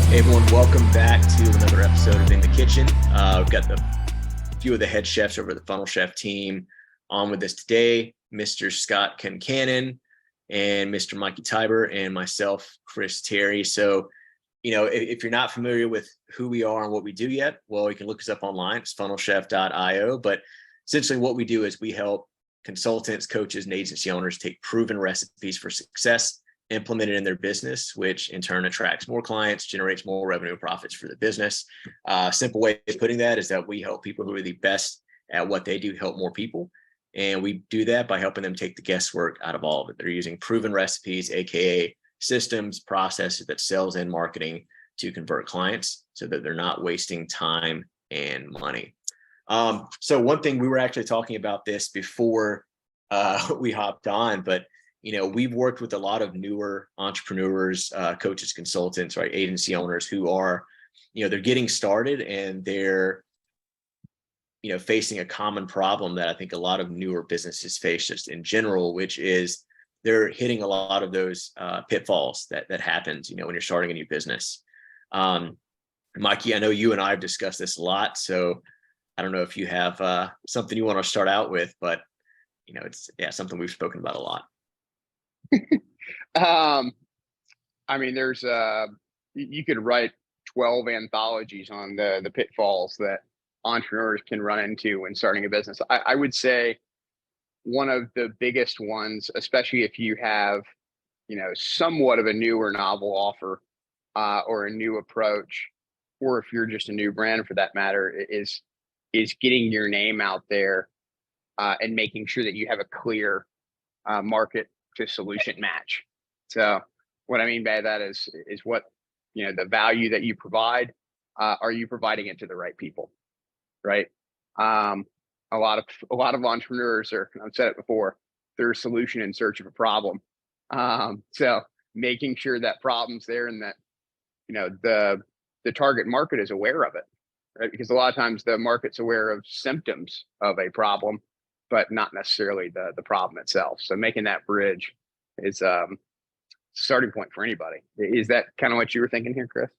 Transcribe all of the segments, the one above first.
Hey everyone, welcome back to another episode of In the Kitchen. We've got a few of the head chefs over the Funnel Chef team on with us today, Mr. Scott Concannon and Mr. Mikey Tiber and myself, Chris Terry. So, if you're not familiar with who we are and what we do yet, well, you can look us up online. It's funnelchef.io. But essentially what we do is we help consultants, coaches, and agency owners take proven recipes for success, implement it in their business, which in turn attracts more clients, generates more revenue and profits for the business. Simple way of putting that is that we help people who are the best at what they do help more people. And we do that by helping them take the guesswork out of all of it. They're using proven recipes, AKA systems, processes that sales and marketing to convert clients so that they're not wasting time and money. So one thing, we were actually talking about this before we hopped on, but we've worked with a lot of newer entrepreneurs, coaches, consultants, right, agency owners who are, they're getting started and they're, facing a common problem that I think a lot of newer businesses face just in general, which is they're hitting a lot of those pitfalls that happens, when you're starting a new business. Mikey, I know you and I have discussed this a lot, so I don't know if you have something you want to start out with, but it's something we've spoken about a lot. There's you could write 12 anthologies on the pitfalls that entrepreneurs can run into when starting a business. I would say one of the biggest ones, especially if you have, somewhat of a new or novel offer or a new approach, or if you're just a new brand for that matter, is getting your name out there and making sure that you have a clear market to solution match. So what I mean by that is what, the value that you provide, are you providing it to the right people? Right. A lot of entrepreneurs are, I've said it before, they're a solution in search of a problem. So making sure that problem's there and that, the target market is aware of it, right? Because a lot of times the market's aware of symptoms of a problem, but not necessarily the problem itself. So making that bridge is a starting point for anybody. Is that kind of what you were thinking here, Chris?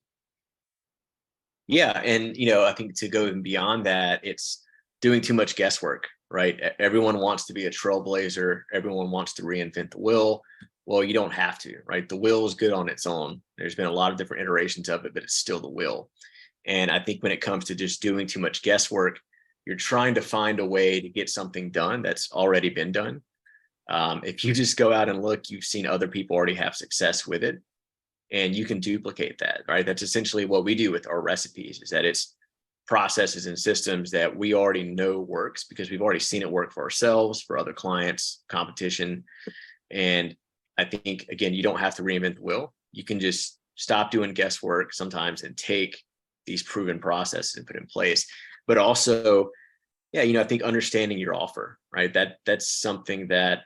Yeah. And, I think to go even beyond that, it's doing too much guesswork, right? Everyone wants to be a trailblazer. Everyone wants to reinvent the wheel. Well, you don't have to, right? The wheel is good on its own. There's been a lot of different iterations of it, but it's still the wheel. And I think when it comes to just doing too much guesswork, you're trying to find a way to get something done that's already been done. If you just go out and look, you've seen other people already have success with it, and you can duplicate that, right? That's essentially what we do with our recipes, is that it's processes and systems that we already know works because we've already seen it work for ourselves, for other clients, competition. And I think, again, you don't have to reinvent the wheel. You can just stop doing guesswork sometimes and take these proven processes and put in place. But also, I think understanding your offer, right? That's something that,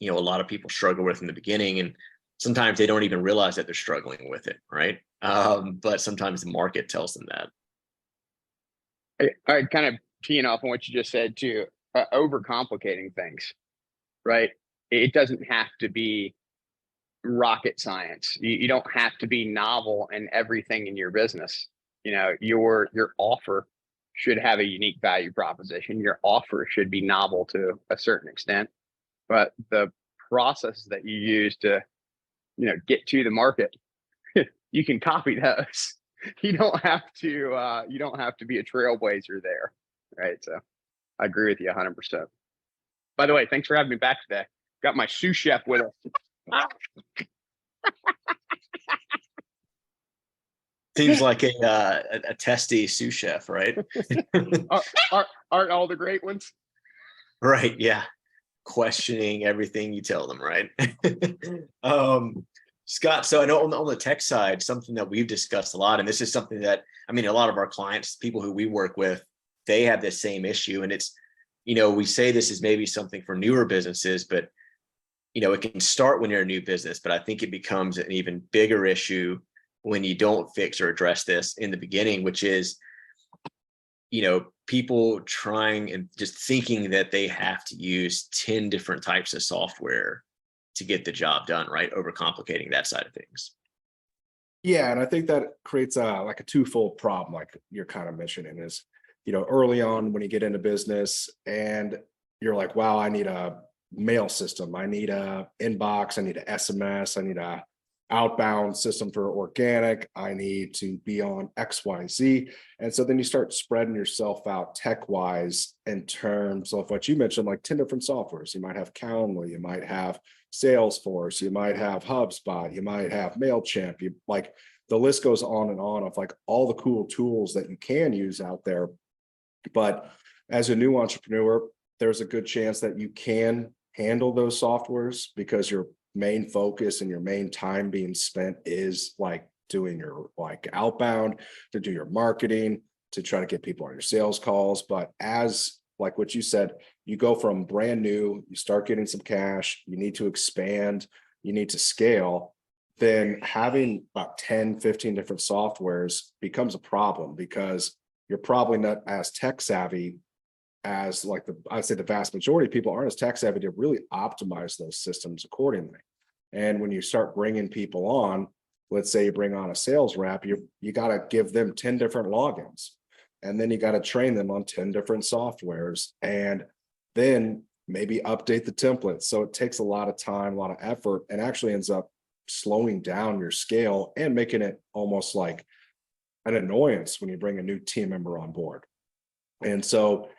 a lot of people struggle with in the beginning, and sometimes they don't even realize that they're struggling with it, right? But sometimes the market tells them that. I kind of teeing off on what you just said too, overcomplicating things, right? It doesn't have to be rocket science. You don't have to be novel in everything in your business. Your offer should have a unique value proposition. Your offer should be novel to a certain extent, but the processes that you use to, get to the market, you can copy those. You don't have to be a trailblazer there, right? So I agree with you 100%. By the way, thanks for having me back today. Got my sous chef with us. Seems like a testy sous chef, right? Aren't all the great ones? Right. Yeah. Questioning everything you tell them, right? Scott, so I know on the tech side, something that we've discussed a lot, and this is something that, a lot of our clients, people who we work with, they have this same issue. And it's, we say this is maybe something for newer businesses, but, it can start when you're a new business, but I think it becomes an even bigger issue when you don't fix or address this in the beginning, which is, people trying and just thinking that they have to use 10 different types of software to get the job done, right? Overcomplicating that side of things. Yeah, and I think that creates a like a twofold problem, like you're kind of mentioning is, early on when you get into business and you're like, wow, I need a mail system, I need a inbox, I need a SMS, I need a outbound system for organic, I need to be on XYZ. And so then you start spreading yourself out tech wise in terms of what you mentioned, like 10 different softwares. You might have Calendly, you might have Salesforce, you might have HubSpot, you might have MailChimp, you like the list goes on and on of like all the cool tools that you can use out there. But as a new entrepreneur, there's a good chance that you can handle those softwares because your main focus and your main time being spent is like doing your like outbound, to do your marketing, to try to get people on your sales calls. But as like what you said, you go from brand new, you start getting some cash, you need to expand, you need to scale, then having about 10, 15 different softwares becomes a problem because you're probably not as tech savvy as like I'd say the vast majority of people aren't as tech savvy to really optimize those systems accordingly. And when you start bringing people on, let's say you bring on a sales rep, you got to give them 10 different logins. And then you got to train them on 10 different softwares and then maybe update the templates. So it takes a lot of time, a lot of effort, and actually ends up slowing down your scale and making it almost like an annoyance when you bring a new team member on board. And so,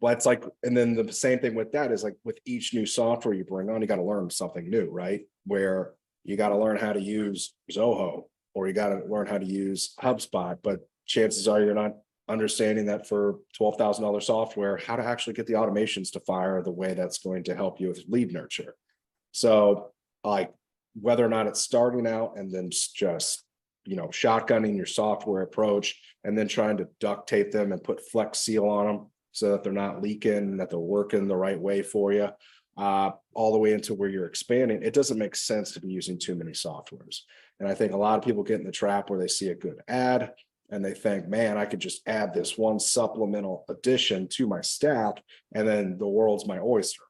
that's like, and then the same thing with that is like with each new software you bring on, you got to learn something new, right? Where you got to learn how to use Zoho or you got to learn how to use HubSpot, but chances are you're not understanding that for $12,000 software, how to actually get the automations to fire the way that's going to help you with lead nurture. So like whether or not it's starting out and then just, shotgunning your software approach and then trying to duct tape them and put Flex Seal on them so that they're not leaking, that they're working the right way for you, all the way into where you're expanding. It doesn't make sense to be using too many softwares. And I think a lot of people get in the trap where they see a good ad and they think, man, I could just add this one supplemental addition to my stack and then the world's my oyster.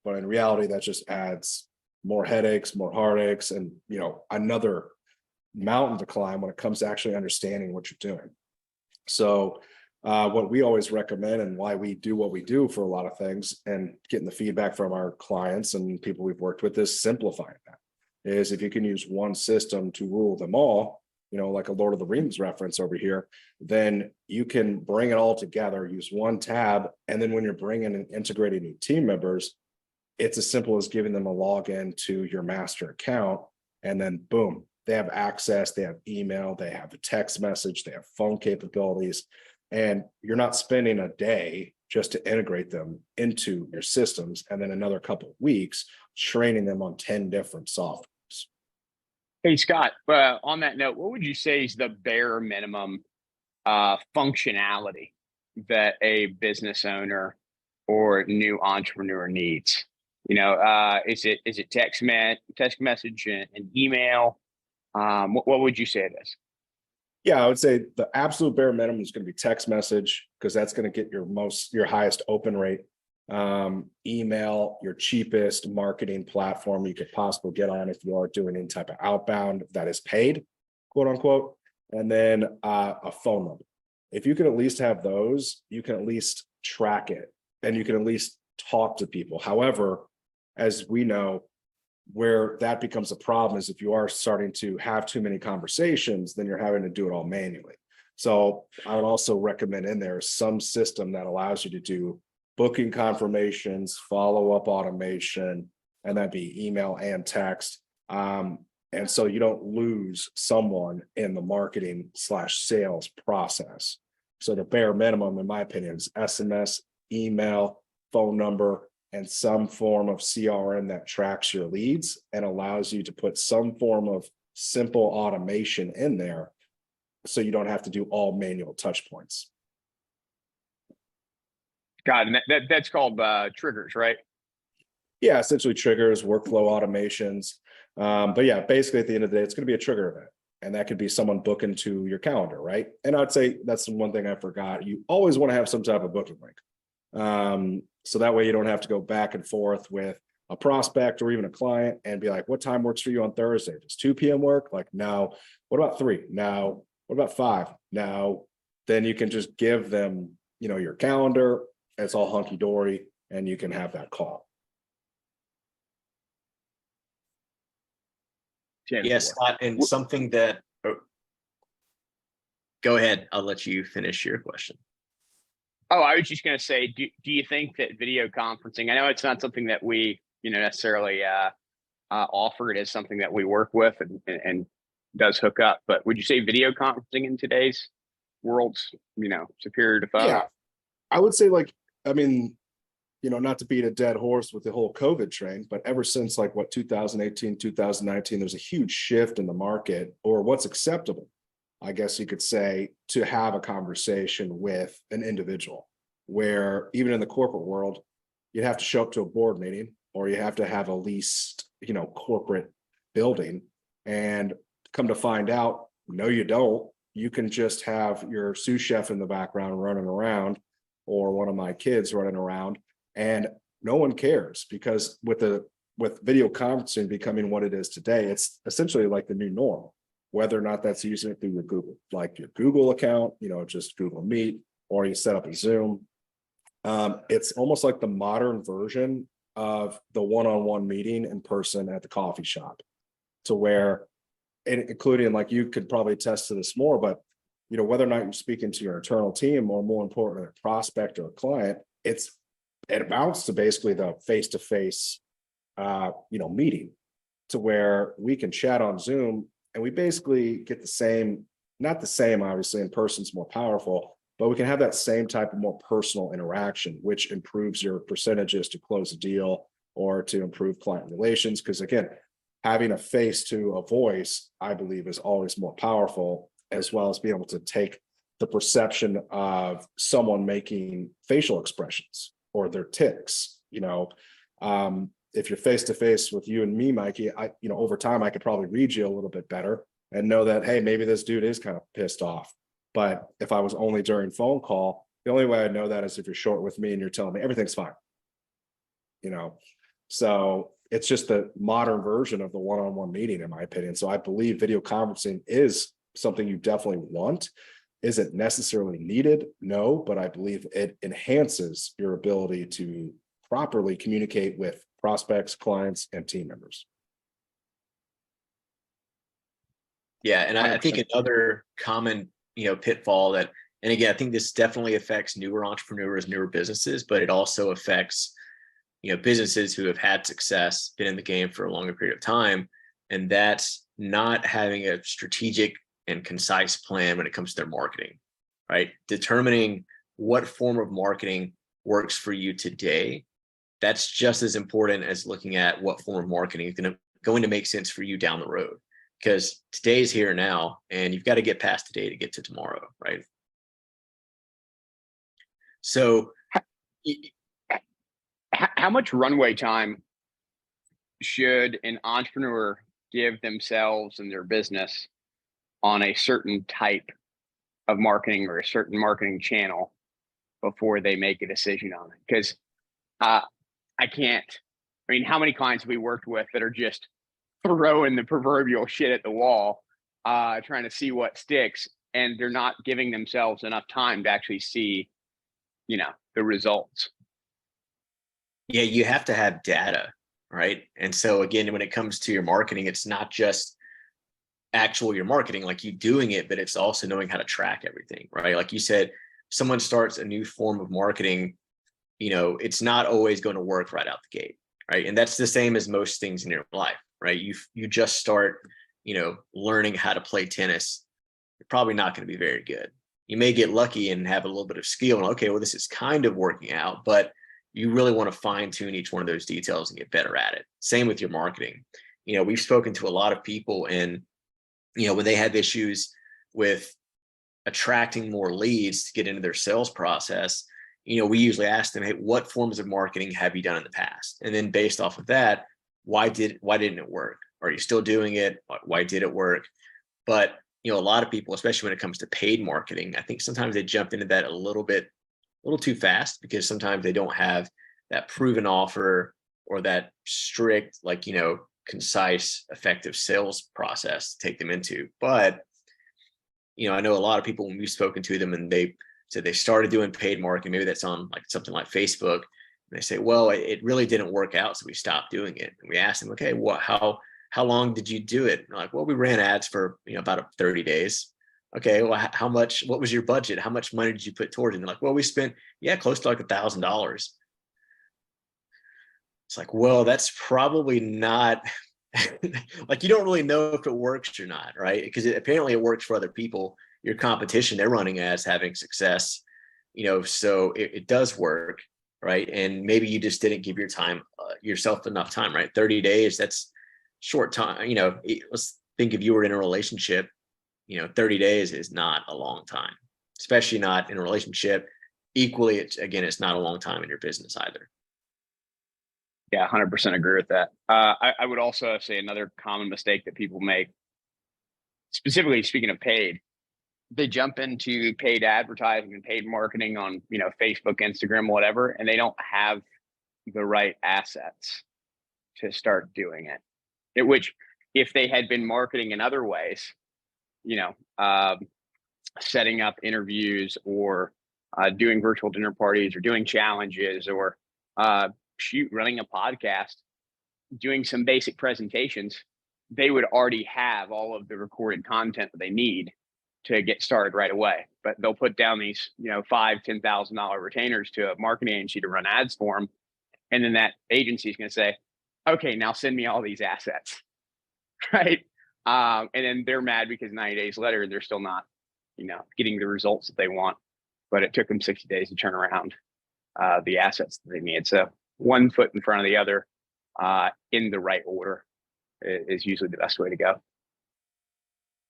But in reality, that just adds more headaches, more heartaches, and another mountain to climb when it comes to actually understanding what you're doing. So what we always recommend and why we do what we do for a lot of things and getting the feedback from our clients and people we've worked with is simplifying that. Is if you can use one system to rule them all, like a Lord of the Rings reference over here, then you can bring it all together, use one tab. And then when you're bringing and integrating new team members, it's as simple as giving them a login to your master account. And then boom, they have access, they have email, they have a text message, they have phone capabilities. And you're not spending a day just to integrate them into your systems and then another couple of weeks training them on 10 different softwares. Hey, Scott, on that note, what would you say is the bare minimum functionality that a business owner or new entrepreneur needs? Is it text message and email? What would you say it is? Yeah, I would say the absolute bare minimum is going to be text message because that's going to get your highest open rate. Email, your cheapest marketing platform you could possibly get on if you are doing any type of outbound that is paid, quote unquote, and then a phone number. If you can at least have those, you can at least track it and you can at least talk to people. However, as we know, where that becomes a problem is if you are starting to have too many conversations, then you're having to do it all manually. So I would also recommend in there some system that allows you to do booking confirmations, follow-up automation, and that'd be email and text. And so you don't lose someone in the marketing/sales process. So the bare minimum, in my opinion, is SMS, email, phone number, and some form of CRM that tracks your leads and allows you to put some form of simple automation in there so you don't have to do all manual touch points. God, and that's called triggers, right? Yeah, essentially triggers, workflow automations. But yeah, basically at the end of the day, it's going to be a trigger event. And that could be someone booking to your calendar, right? And I'd say that's the one thing I forgot. You always want to have some type of booking link. So that way you don't have to go back and forth with a prospect or even a client and be like, what time works for you on Thursday? Does 2 p.m. work? Like, no. What about 3? No. What about 5? No. Then you can just give them, your calendar. It's all hunky dory and you can have that call. Yes, Scott, and something that, go ahead. I'll let you finish your question. Oh, I was just going to say, do you think that video conferencing, I know it's not something that we, necessarily offer it as something that we work with and does hook up, but would you say video conferencing in today's world's, superior to phone? Yeah, I would say not to beat a dead horse with the whole COVID train, but ever since 2018, 2019, there's a huge shift in the market or what's acceptable, I guess you could say, to have a conversation with an individual, where even in the corporate world, you'd have to show up to a board meeting or you have to have a leased, corporate building, and come to find out, no, you don't. You can just have your sous chef in the background running around, or one of my kids running around, and no one cares, because with video conferencing becoming what it is today, it's essentially like the new norm. Whether or not that's using it through your Google account, just Google Meet, or you set up a Zoom. It's almost like the modern version of the one-on-one meeting in person at the coffee shop, to where, including, you could probably attest to this more, but whether or not you're speaking to your internal team, or more importantly, a prospect or a client, it amounts to basically the face-to-face meeting, to where we can chat on Zoom and we basically get the same, not the same, obviously, in person's more powerful, but we can have that same type of more personal interaction, which improves your percentages to close a deal or to improve client relations. Because again, having a face to a voice, I believe, is always more powerful, as well as being able to take the perception of someone making facial expressions or their tics. If you're face to face with you and me, Mikey, over time I could probably read you a little bit better and know that, hey, maybe this dude is kind of pissed off. But if I was only during phone call, the only way I know that is if you're short with me and you're telling me everything's fine. So it's just the modern version of the one-on-one meeting, in my opinion. So I believe video conferencing is something you definitely want. Is it necessarily needed? No, but I believe it enhances your ability to properly communicate with prospects, clients, and team members. Yeah, and I think another common, pitfall that, and again, I think this definitely affects newer entrepreneurs, newer businesses, but it also affects, businesses who have had success, been in the game for a longer period of time, and that's not having a strategic and concise plan when it comes to their marketing, right? Determining what form of marketing works for you today, that's just as important as looking at what form of marketing is going to make sense for you down the road. Because today's here now, and you've got to get past today to get to tomorrow, right? So how much runway time should an entrepreneur give themselves and their business on a certain type of marketing or a certain marketing channel before they make a decision on it? Because how many clients have we worked with that are just throwing the proverbial shit at the wall, trying to see what sticks, and they're not giving themselves enough time to actually see, the results. Yeah, you have to have data, right? And so again, when it comes to your marketing, it's not just your marketing, like you doing it, but it's also knowing how to track everything, right? Like you said, someone starts a new form of marketing, it's not always going to work right out the gate, right? And that's the same as most things in your life, right? You just start, learning how to play tennis. You're probably not going to be very good. You may get lucky and have a little bit of skill and, okay, well, this is kind of working out, but you really want to fine tune each one of those details and get better at it. Same with your marketing. We've spoken to a lot of people, and, when they have issues with attracting more leads to get into their sales process, we usually ask them, hey, what forms of marketing have you done in the past? And then based off of that, why didn't it work? Are you still doing it? Why did it work? But, a lot of people, especially when it comes to paid marketing, I think sometimes they jump into that a little too fast, because sometimes they don't have that proven offer or that strict, like, concise, effective sales process to take them into. But, I know a lot of people, when we've spoken to them and they said they started doing paid marketing, maybe that's on like something like Facebook. And they say, well, it really didn't work out, so we stopped doing it. And we asked them, okay, how long did you do it? And they're like, well, we ran ads for, about 30 days. Okay, well, what was your budget? How much money did you put towards it? And they're like, well, we spent, close to like $1,000. It's like, well, that's probably not like, you don't really know if it works or not, right? Because apparently it works for other people. Your competition, they're running ads, having success, so it does work, right? And maybe you just didn't give yourself enough time, right? 30 days, that's short time. Let's think if you were in a relationship, 30 days is not a long time, especially not in a relationship. Equally, it's not a long time in your business either. Yeah, 100% agree with that. I would also say another common mistake that people make, specifically speaking of paid, they jump into paid advertising and paid marketing on, Facebook, Instagram, whatever, and they don't have the right assets to start doing it. Which, if they had been marketing in other ways, setting up interviews or doing virtual dinner parties or doing challenges or running a podcast, doing some basic presentations, they would already have all of the recorded content that they need to get started right away. But they'll put down these, $5,000-$10,000 retainers to a marketing agency to run ads for them. And then that agency is going to say, okay, now send me all these assets. Right. And then they're mad because 90 days later, they're still not, getting the results that they want. But it took them 60 days to turn around the assets that they need. So one foot in front of the other in the right order is usually the best way to go.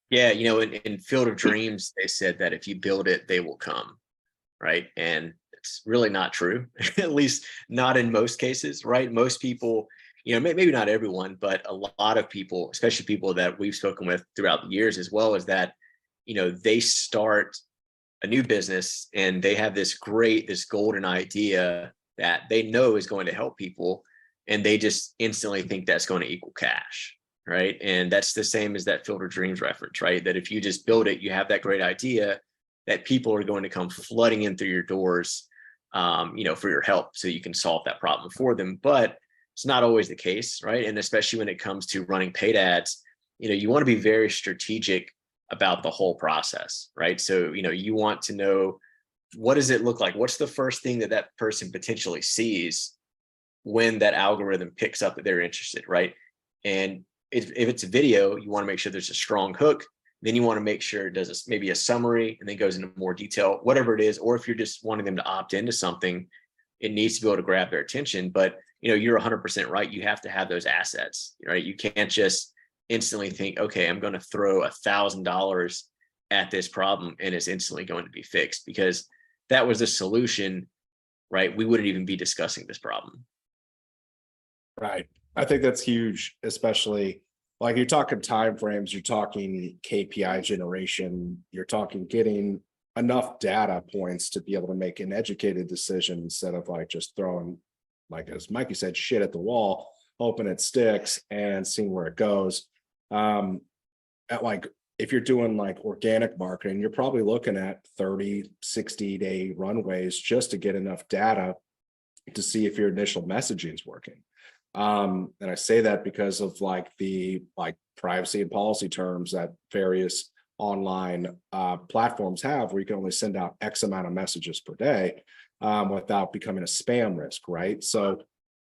Yeah, in Field of Dreams, they said that if you build it, they will come, right? And it's really not true, at least not in most cases, right? Most people, maybe not everyone, but a lot of people, especially people that we've spoken with throughout the years, as well as that, they start a new business and they have this golden idea that they know is going to help people, and they just instantly think that's going to equal cash. Right. And that's the same as that Field of Dreams reference, right? That if you just build it, you have that great idea that people are going to come flooding in through your doors, for your help so you can solve that problem for them. But it's not always the case, right? And especially when it comes to running paid ads, you want to be very strategic about the whole process, right? So, you want to know, what does it look like? What's the first thing that person potentially sees when that algorithm picks up that they're interested, right? And if it's a video, you want to make sure there's a strong hook. Then you want to make sure it does maybe a summary and then goes into more detail, whatever it is. Or if you're just wanting them to opt into something, it needs to be able to grab their attention. But, you're 100% right. You have to have those assets, right? You can't just instantly think, okay, I'm going to throw $1,000 at this problem and it's instantly going to be fixed, because that was the solution, right? We wouldn't even be discussing this problem. Right. I think that's huge, especially like you're talking timeframes, you're talking KPI generation, you're talking getting enough data points to be able to make an educated decision instead of like just throwing, like as Mikey said, shit at the wall, hoping it sticks and seeing where it goes. If you're doing like organic marketing, you're probably looking at 30, 60-day runways just to get enough data to see if your initial messaging is working. And I say that because of the privacy and policy terms that various online platforms have, where you can only send out X amount of messages per day without becoming a spam risk, right? So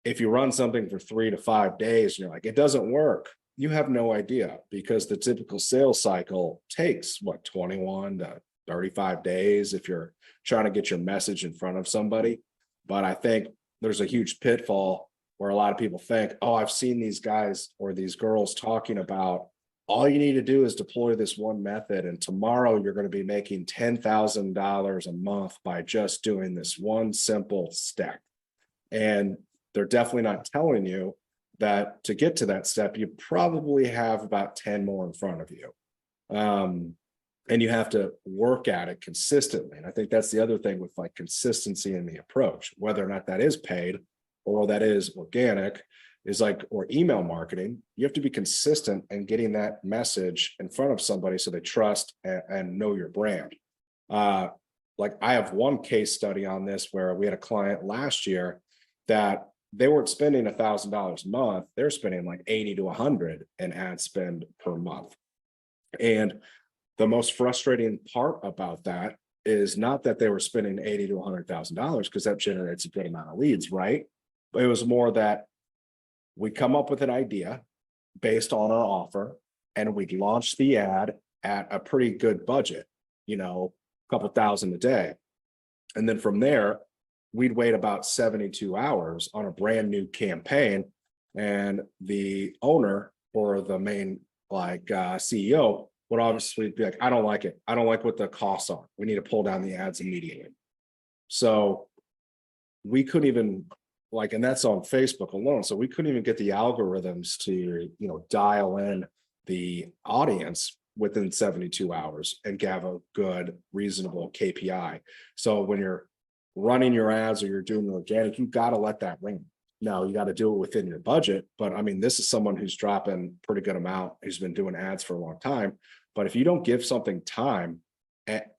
if you run something for 3 to 5 days and you're like, it doesn't work, you have no idea, because the typical sales cycle takes 21 to 35 days if you're trying to get your message in front of somebody. But I think there's a huge pitfall where a lot of people think, oh, I've seen these guys or these girls talking about all you need to do is deploy this one method, and tomorrow you're going to be making $10,000 a month by just doing this one simple step. And they're definitely not telling you that to get to that step, you probably have about 10 more in front of you. And you have to work at it consistently. And I think that's the other thing with consistency in the approach, whether or not that is paid. or that is organic, is like, or email marketing, you have to be consistent in getting that message in front of somebody so they trust and know your brand. Like I have one case study on this where we had a client last year that they weren't spending $1,000 a month. They're spending like 80 to 100 in ad spend per month. And the most frustrating part about that is not that they were spending 80 to $100,000, because that generates a good amount of leads, right? But it was more that we come up with an idea based on our offer, and we launch the ad at a pretty good budget, a couple thousand a day. And then from there, we'd wait about 72 hours on a brand new campaign. And the owner or the main CEO would obviously be like, I don't like it. I don't like what the costs are. We need to pull down the ads immediately. So we couldn't even and that's on Facebook alone. So we couldn't even get the algorithms to, dial in the audience within 72 hours and have a good, reasonable KPI. So when you're running your ads or you're doing organic, you got to let that ring. Now you got to do it within your budget. But I mean, this is someone who's dropping pretty good amount, who's been doing ads for a long time. But if you don't give something time,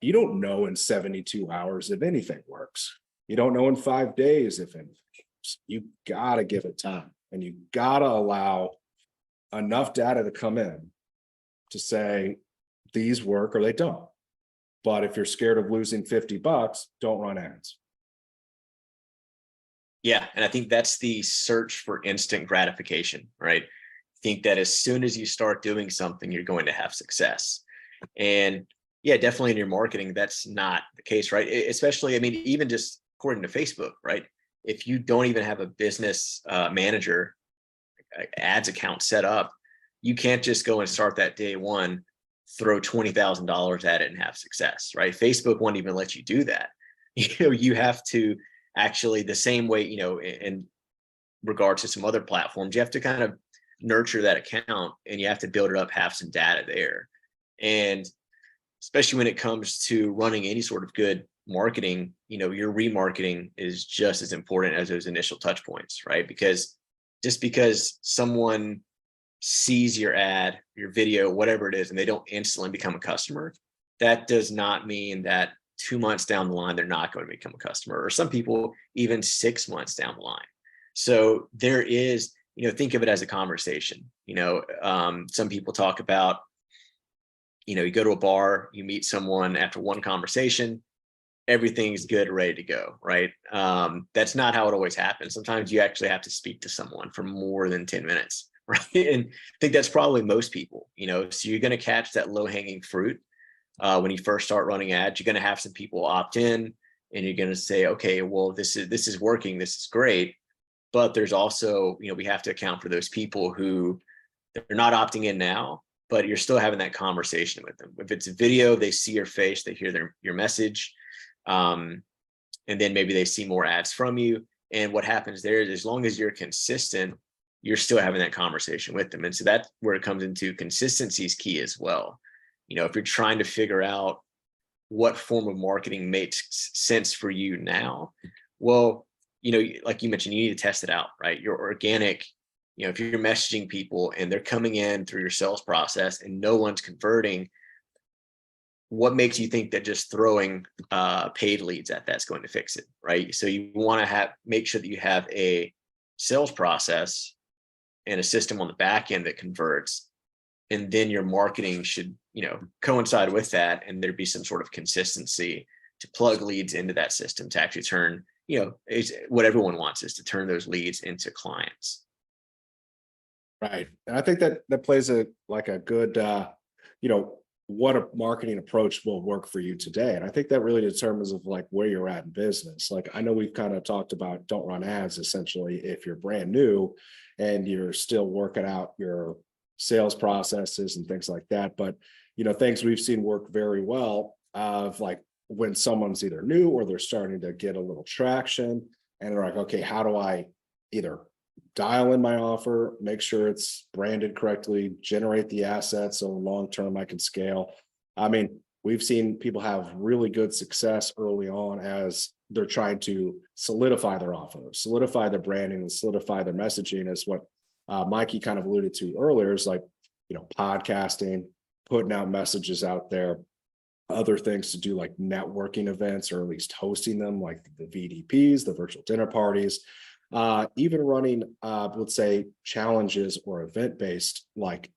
you don't know in 72 hours if anything works. You don't know in 5 days if anything works. You got to give it time, and you got to allow enough data to come in to say these work or they don't. But if you're scared of losing $50, don't run ads. Yeah. And I think that's the search for instant gratification, right? I think that as soon as you start doing something, you're going to have success. And yeah, definitely in your marketing, that's not the case, right? Especially, I mean, even just according to Facebook, right? If you don't even have a business manager ads account set up, you can't just go and start that day one, throw $20,000 at it and have success, right? Facebook won't even let you do that. You have to actually, the same way, in regards to some other platforms, you have to kind of nurture that account, and you have to build it up, have some data there. And especially when it comes to running any sort of good marketing, your remarketing is just as important as those initial touch points, right? Because just because someone sees your ad, your video, whatever it is, and they don't instantly become a customer, that does not mean that 2 months down the line, they're not going to become a customer, or some people even 6 months down the line. So there is, think of it as a conversation. Some people talk about, you go to a bar, you meet someone after one conversation, everything's good, ready to go, right? That's not how it always happens. Sometimes you actually have to speak to someone for more than 10 minutes, right? And I think that's probably most people, so you're going to catch that low hanging fruit. When you first start running ads, you're going to have some people opt in, and you're going to say, okay, well, this is working. This is great. But there's also, we have to account for those people who they're not opting in now, but you're still having that conversation with them. If it's a video, they see your face, they hear your message. And then maybe they see more ads from you. And what happens there is, as long as you're consistent, you're still having that conversation with them. And so that's where it comes into consistency is key as well. If you're trying to figure out what form of marketing makes sense for you now, well, like you mentioned, you need to test it out, right? Your organic, if you're messaging people and they're coming in through your sales process and no one's converting, what makes you think that just throwing paid leads at that's going to fix it, right? So you want to make sure that you have a sales process and a system on the back end that converts, and then your marketing should, coincide with that, and there'd be some sort of consistency to plug leads into that system to actually turn, what everyone wants is to turn those leads into clients. Right. And I think that plays a good, what a marketing approach will work for you today. And I think that really determines of where you're at in business. I know we've kind of talked about don't run ads essentially if you're brand new and you're still working out your sales processes and things like that. But, things we've seen work very well of when someone's either new or they're starting to get a little traction and they're like, okay, how do I either dial in my offer, make sure it's branded correctly, generate the assets so long-term I can scale. I mean, we've seen people have really good success early on as they're trying to solidify their offer, solidify their branding, and solidify their messaging. Is what Mikey kind of alluded to earlier, is like, podcasting, putting out messages out there, other things to do like networking events, or at least hosting them, like the VDPs, the virtual dinner parties, even running, let's say, challenges or event-based like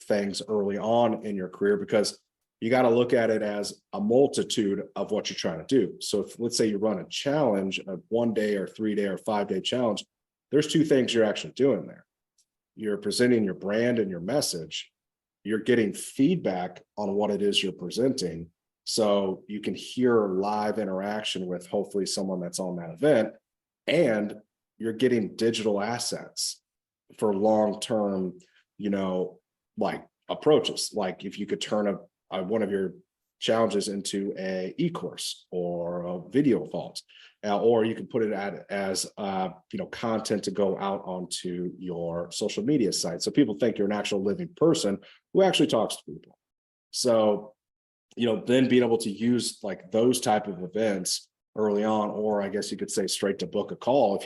things early on in your career, because you got to look at it as a multitude of what you're trying to do. So if, let's say, you run a challenge, a 1 day or 3 day or 5 day challenge, there's two things you're actually doing there. You're presenting your brand and your message. You're getting feedback on what it is you're presenting, so you can hear live interaction with hopefully someone that's on that event, and you're getting digital assets for long-term, like approaches. Like if you could turn one of your challenges into a e-course or a video vault, or you can put it as content to go out onto your social media site, so people think you're an actual living person who actually talks to people. So then being able to use like those type of events early on, or I guess you could say straight to book a call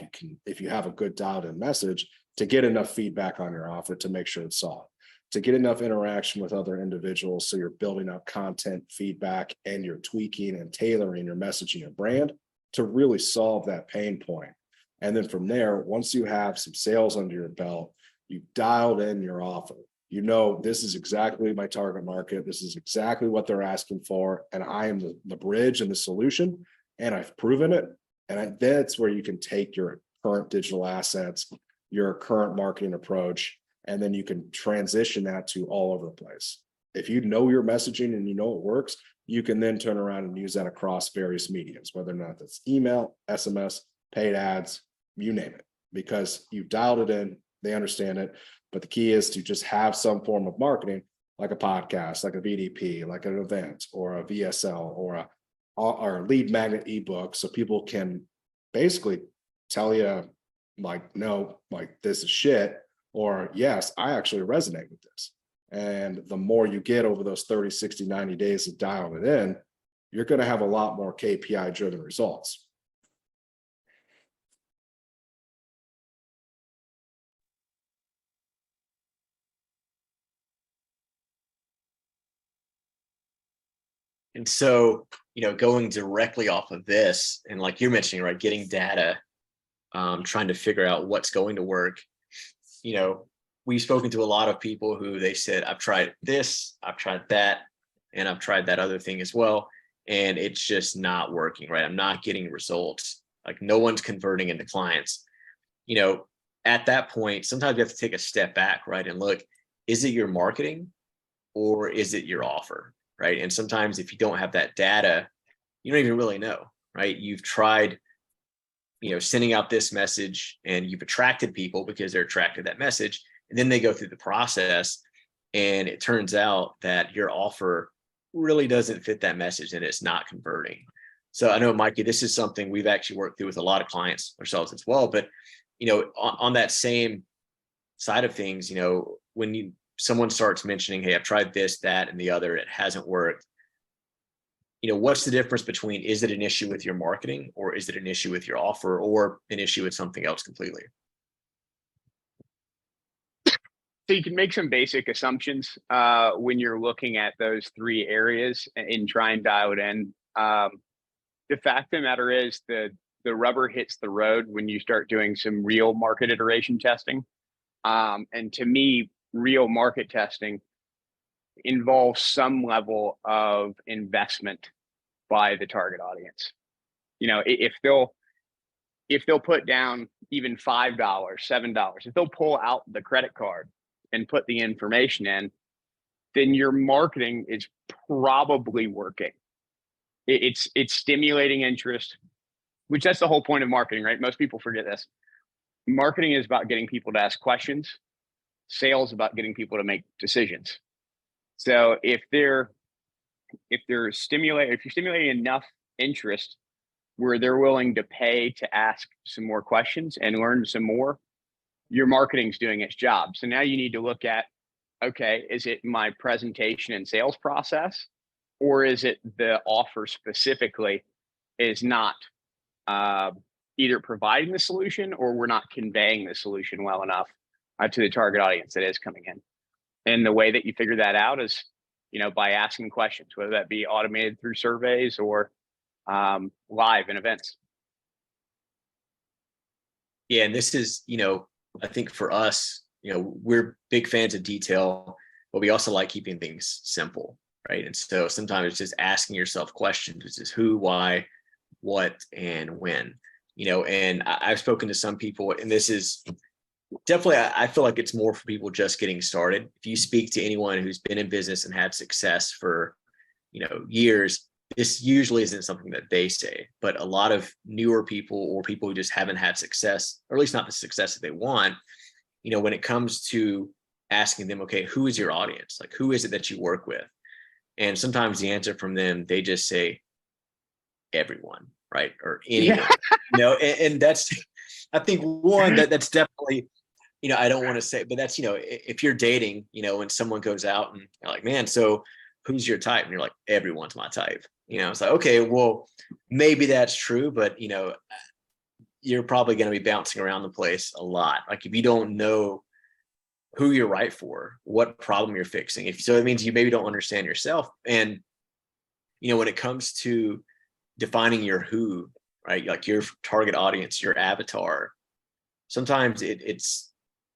if you have a good dialed in message, to get enough feedback on your offer to make sure it's solid, to get enough interaction with other individuals, so you're building up content feedback and you're tweaking and tailoring your messaging and brand to really solve that pain point. And then from there, once you have some sales under your belt, you've dialed in your offer. This is exactly my target market. This is exactly what they're asking for. And I am the bridge and the solution, and I've proven it. And that's where you can take your current digital assets, your current marketing approach, and then you can transition that to all over the place. If you know your messaging and it works, you can then turn around and use that across various mediums, whether or not that's email, SMS, paid ads, you name it, because you've dialed it in, they understand it. But the key is to just have some form of marketing, like a podcast, like a VDP, like an event, or a VSL, or a lead magnet ebook, so people can basically tell you like, no, like this is shit, or yes, I actually resonate with this. And the more you get over those 30, 60, 90 days of dialing it in, you're going to have a lot more KPI driven results. And so, going directly off of this, and like you're mentioning, right, getting data, trying to figure out what's going to work. We've spoken to a lot of people who they said, I've tried this, I've tried that, and I've tried that other thing as well, and it's just not working, right? I'm not getting results. Like no one's converting into clients. At that point, sometimes you have to take a step back, right, and look, is it your marketing or is it your offer? Right. And sometimes if you don't have that data, you don't even really know, right? You've tried, sending out this message, and you've attracted people because they're attracted to that message. And then they go through the process, and it turns out that your offer really doesn't fit that message and it's not converting. So I know, Mikey, this is something we've actually worked through with a lot of clients ourselves as well. But, on that same side of things, when someone starts mentioning, hey, I've tried this, that, and the other, it hasn't worked. What's the difference between, is it an issue with your marketing, or is it an issue with your offer, or an issue with something else completely? So you can make some basic assumptions when you're looking at those three areas and try and dial it in. The fact of the matter is the rubber hits the road when you start doing some real market iteration testing. And to me, real market testing involves some level of investment by the target audience. If they'll put down even $5, $7, if they'll pull out the credit card and put the information in, then your marketing is probably working. It's stimulating interest, which that's the whole point of marketing, right? Most people forget this. Marketing is about getting people to ask questions. Sales about getting people to make decisions. So if you're stimulating enough interest where they're willing to pay to ask some more questions and learn some more, your marketing's doing its job. So now you need to look at, okay, is it my presentation and sales process? Or is it the offer specifically is not either providing the solution, or we're not conveying the solution well enough to the target audience that is coming in? And the way that you figure that out is, by asking questions, whether that be automated through surveys or live in events. Yeah, and this is, I think for us, we're big fans of detail, but we also like keeping things simple, right? And so sometimes it's just asking yourself questions, which is who, why, what, and when. And I've spoken to some people, and this is definitely, I feel like it's more for people just getting started. If you speak to anyone who's been in business and had success for, years, this usually isn't something that they say, but a lot of newer people or people who just haven't had success, or at least not the success that they want, when it comes to asking them, okay, who is your audience? Like, who is it that you work with? And sometimes the answer from them, they just say everyone, right? Or anyone, and that's, I think one, that's definitely, I don't want to say, but that's, if you're dating, when someone goes out and you're like, man, so who's your type? And you're like, everyone's my type. It's like, okay, well, maybe that's true, but you're probably going to be bouncing around the place a lot. Like, if you don't know who you're right for, what problem you're fixing, so it means you maybe don't understand yourself. And when it comes to defining your who, right, like your target audience, your avatar, sometimes it's,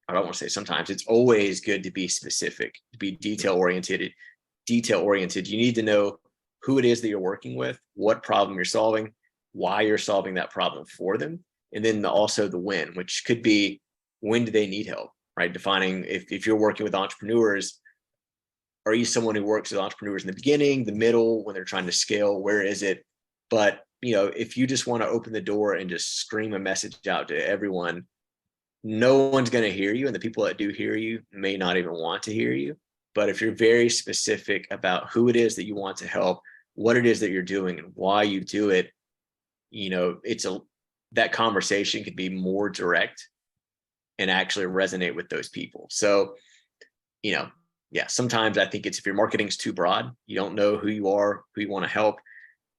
I don't want to say sometimes, it's always good to be specific, to be detail oriented. You need to know who it is that you're working with, what problem you're solving, why you're solving that problem for them, and then also the when, which could be, when do they need help, right? Defining, if you're working with entrepreneurs, are you someone who works with entrepreneurs in the beginning, the middle, when they're trying to scale, where is it? But if you just want to open the door and just scream a message out to everyone, no one's going to hear you, and the people that do hear you may not even want to hear you. But if you're very specific about who it is that you want to help, what it is that you're doing, and why you do it, that conversation could be more direct and actually resonate with those people. So, sometimes I think it's, if your marketing's too broad, you don't know who you are, who you want to help,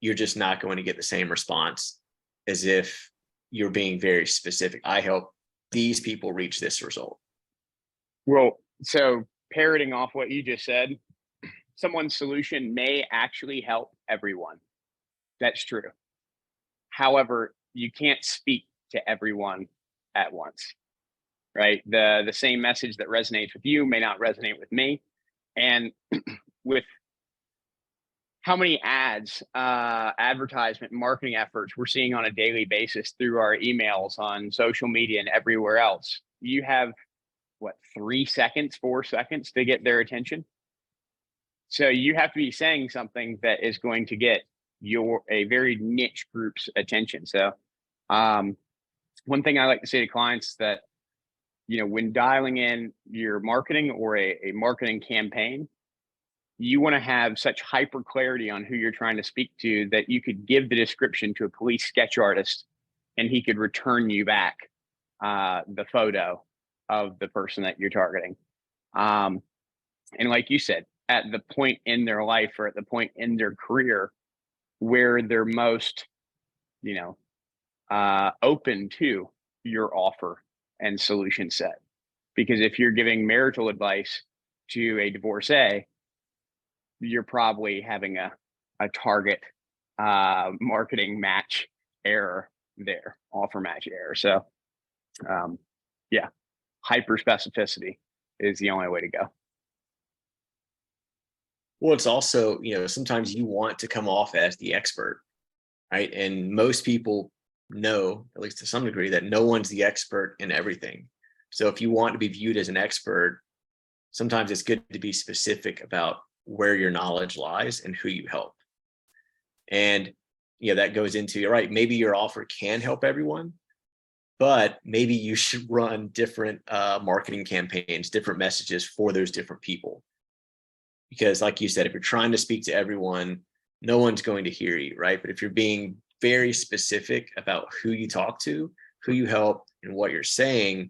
you're just not going to get the same response as if you're being very specific. I help these people reach this result. Well, so parroting off what you just said, someone's solution may actually help everyone. That's true. However, you can't speak to everyone at once, right? The same message that resonates with you may not resonate with me. And with how many ads, advertisement, marketing efforts we're seeing on a daily basis through our emails, on social media, and everywhere else, you have 3 seconds, 4 seconds to get their attention. So you have to be saying something that is going to get a very niche group's attention. So one thing I like to say to clients that, when dialing in your marketing or a marketing campaign, you want to have such hyper clarity on who you're trying to speak to that you could give the description to a police sketch artist and he could return you back the photo of the person that you're targeting. And like you said, at the point in their life or at the point in their career where they're most, open to your offer and solution set. Because if you're giving marital advice to a divorcee, you're probably having a target marketing match error there, offer match error. So hyper specificity is the only way to go. Well, it's also, sometimes you want to come off as the expert, right? And most people know, at least to some degree, that no one's the expert in everything. So if you want to be viewed as an expert, sometimes it's good to be specific about where your knowledge lies and who you help. And, that goes into, right, maybe your offer can help everyone, but maybe you should run different marketing campaigns, different messages for those different people. Because like you said, if you're trying to speak to everyone, no one's going to hear you, right? But if you're being very specific about who you talk to, who you help, and what you're saying,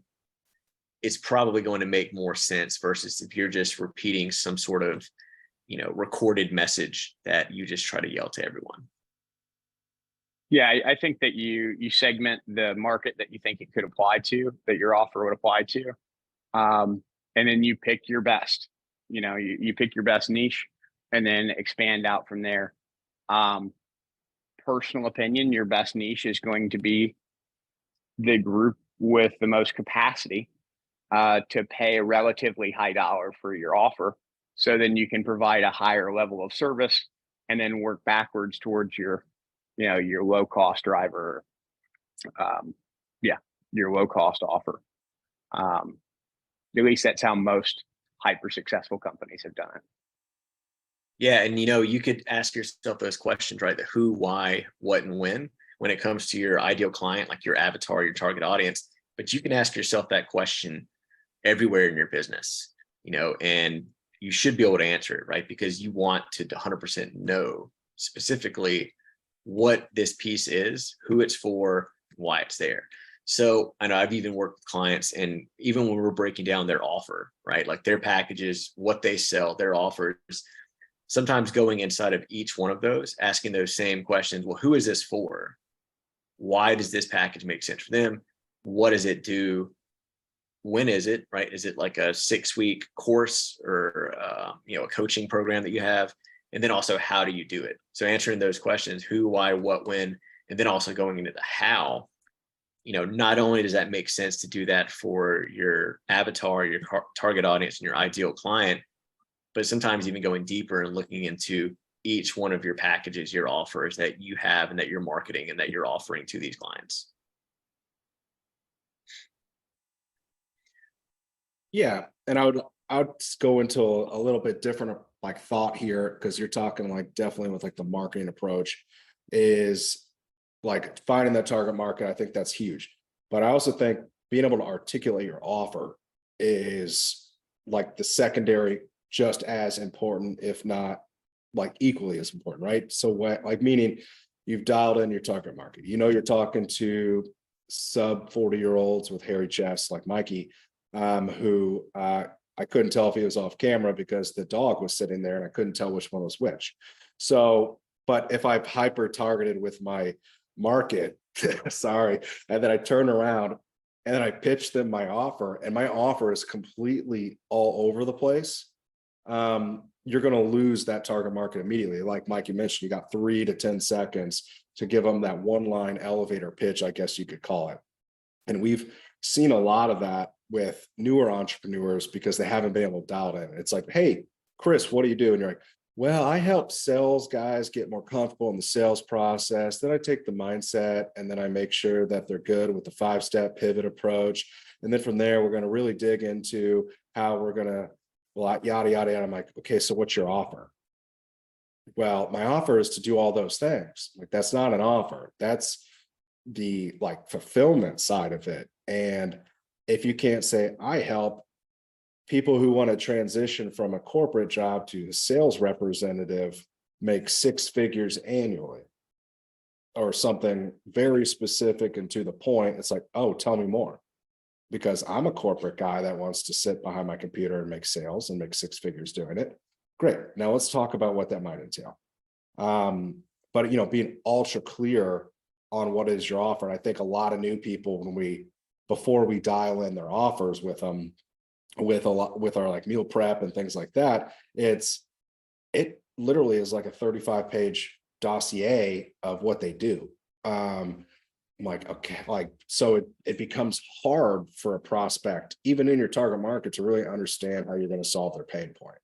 it's probably going to make more sense versus if you're just repeating some sort of, recorded message that you just try to yell to everyone? Yeah, I think that you segment the market that you think it could apply to, that your offer would apply to, and then you pick your best. You pick your best niche, and then expand out from there. Personal opinion, your best niche is going to be the group with the most capacity to pay a relatively high dollar for your offer. So then you can provide a higher level of service, and then work backwards towards your low cost driver. Yeah, your low cost offer. At least that's how most hyper successful companies have done it. Yeah, and you could ask yourself those questions, right? The who, why, what, and when it comes to your ideal client, like your avatar, your target audience. But you can ask yourself that question everywhere in your business, and you should be able to answer it, right? Because you want to 100% know specifically what this piece is, who it's for, why it's there. So I know I've even worked with clients, and even when we're breaking down their offer, right? Like their packages, what they sell, their offers, sometimes going inside of each one of those, asking those same questions. Well, who is this for? Why does this package make sense for them? What does it do? When is it, right? Is it like a 6-week course or, a coaching program that you have? And then also, how do you do it? So answering those questions, who, why, what, when, and then also going into the how, not only does that make sense to do that for your avatar, your target audience, and your ideal client, but sometimes even going deeper and looking into each one of your packages, your offers that you have and that you're marketing and that you're offering to these clients. Yeah. And I would just go into a little bit different like thought here, because you're talking like definitely with like the marketing approach is like finding that target market. I think that's huge. But I also think being able to articulate your offer is like the secondary, just as important, if not like equally as important, right? So what, like, meaning you've dialed in your target market, you're talking to sub 40-year-olds with hairy chests like Mikey, who I couldn't tell if he was off camera because the dog was sitting there and I couldn't tell which one was which. So, but if I've hyper targeted with my market, sorry, and then I turn around and then I pitch them my offer, and my offer is completely all over the place, you're going to lose that target market immediately. Like Mikey mentioned, you got 3 to 10 seconds to give them that one-line elevator pitch, I guess you could call it. And we've seen a lot of that with newer entrepreneurs because they haven't been able to dial it in. It's like, hey, Chris, what do you do? And you're like, well, I help sales guys get more comfortable in the sales process. Then I take the mindset and then I make sure that they're good with the 5-step pivot approach. And then from there, we're going to really dig into how we're going to, well, yada, yada, yada. I'm like, okay, so what's your offer? Well, my offer is to do all those things. Like, that's not an offer. That's the like fulfillment side of it. And if you can't say, I help people who want to transition from a corporate job to a sales representative make 6 figures annually, or something very specific and to the point, it's like, oh, tell me more. Because I'm a corporate guy that wants to sit behind my computer and make sales and make 6 figures doing it. Great. Now let's talk about what that might entail. But being ultra clear on what is your offer. And I think a lot of new people, before we dial in their offers with them, with our like meal prep and things like that, it literally is like a 35-page dossier of what they do. I'm like, okay, like, so it becomes hard for a prospect, even in your target market, to really understand how you're going to solve their pain point,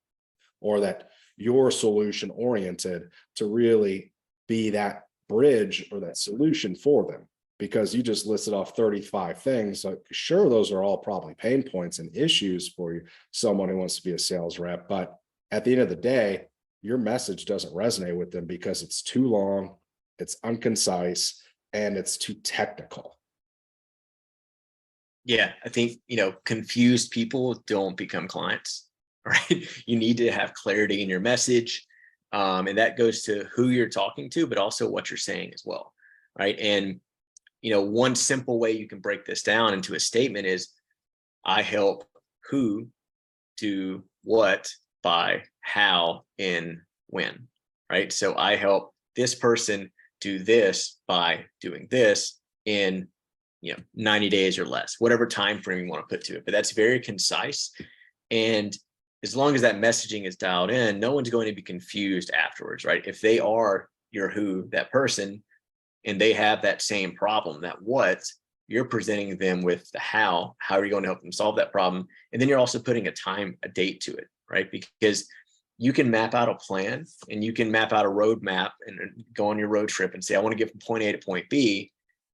or that you're solution oriented to really be that bridge or that solution for them, because you just listed off 35 things. So sure, those are all probably pain points and issues for you, someone who wants to be a sales rep. But at the end of the day, your message doesn't resonate with them because it's too long, it's unconcise, and it's too technical. Yeah, I think, confused people don't become clients, right? You need to have clarity in your message. And that goes to who you're talking to, but also what you're saying as well, right? And, one simple way you can break this down into a statement is, I help who do what by how and when, right? So I help this person do this by doing this in 90 days or less, whatever time frame you want to put to it. But that's very concise. And as long as that messaging is dialed in, no one's going to be confused afterwards, right? If they are that person, and they have that same problem, that what, you're presenting them with the how are you going to help them solve that problem? And then you're also putting a date to it, right? Because you can map out a plan and you can map out a roadmap and go on your road trip and say, I want to get from point A to point B,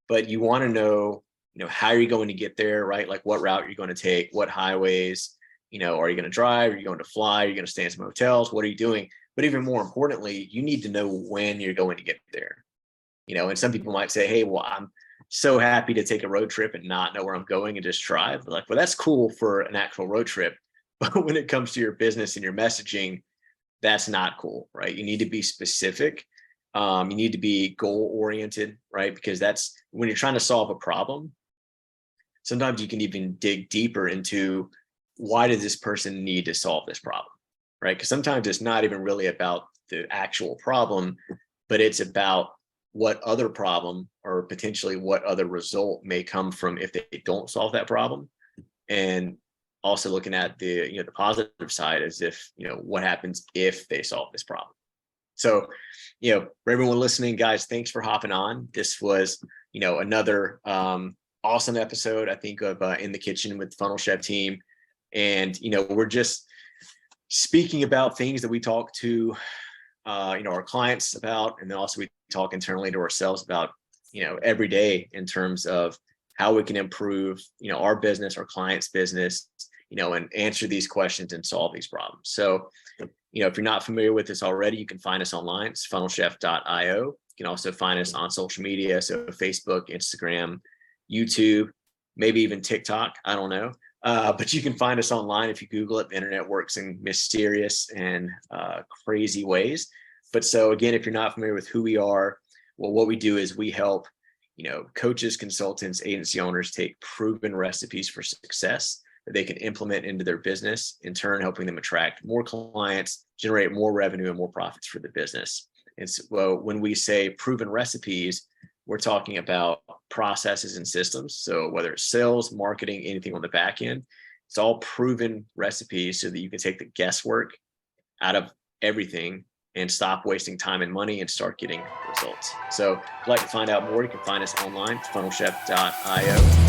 but you want to know, how are you going to get there, right? Like what route you're going to take, what highways, are you going to drive? Are you going to fly? Are you going to stay in some hotels? What are you doing? But even more importantly, you need to know when you're going to get there. And some people might say, hey, well, I'm so happy to take a road trip and not know where I'm going and just drive. Like, well, that's cool for an actual road trip. But when it comes to your business and your messaging, that's not cool, right? You need to be specific. You need to be goal oriented, right? Because that's when you're trying to solve a problem. Sometimes you can even dig deeper into why does this person need to solve this problem, right? Because sometimes it's not even really about the actual problem, but it's about what other problem or potentially what other result may come from if they don't solve that problem. And also looking at the positive side as if, what happens if they solve this problem. So, for everyone listening, guys, thanks for hopping on. This was, another awesome episode, I think, of In the Kitchen with the Funnel Chef team. And, we're just speaking about things that we talk to our clients about, and then also we talk internally to ourselves about, every day in terms of how we can improve, our business, our clients' business, and answer these questions and solve these problems. So, if you're not familiar with this already, you can find us online. It's funnelchef.io. You can also find us on social media. So Facebook, Instagram, YouTube, maybe even TikTok. I don't know. But you can find us online. If you Google it, the internet works in mysterious and crazy ways. But so again, if you're not familiar with who we are, well, what we do is we help, coaches, consultants, agency owners take proven recipes for success that they can implement into their business, in turn, helping them attract more clients, generate more revenue and more profits for the business. And so, well, when we say proven recipes, we're talking about processes and systems. So whether it's sales, marketing, anything on the back end, it's all proven recipes so that you can take the guesswork out of everything and stop wasting time and money and start getting results. So if you'd like to find out more, you can find us online, funnelchef.io.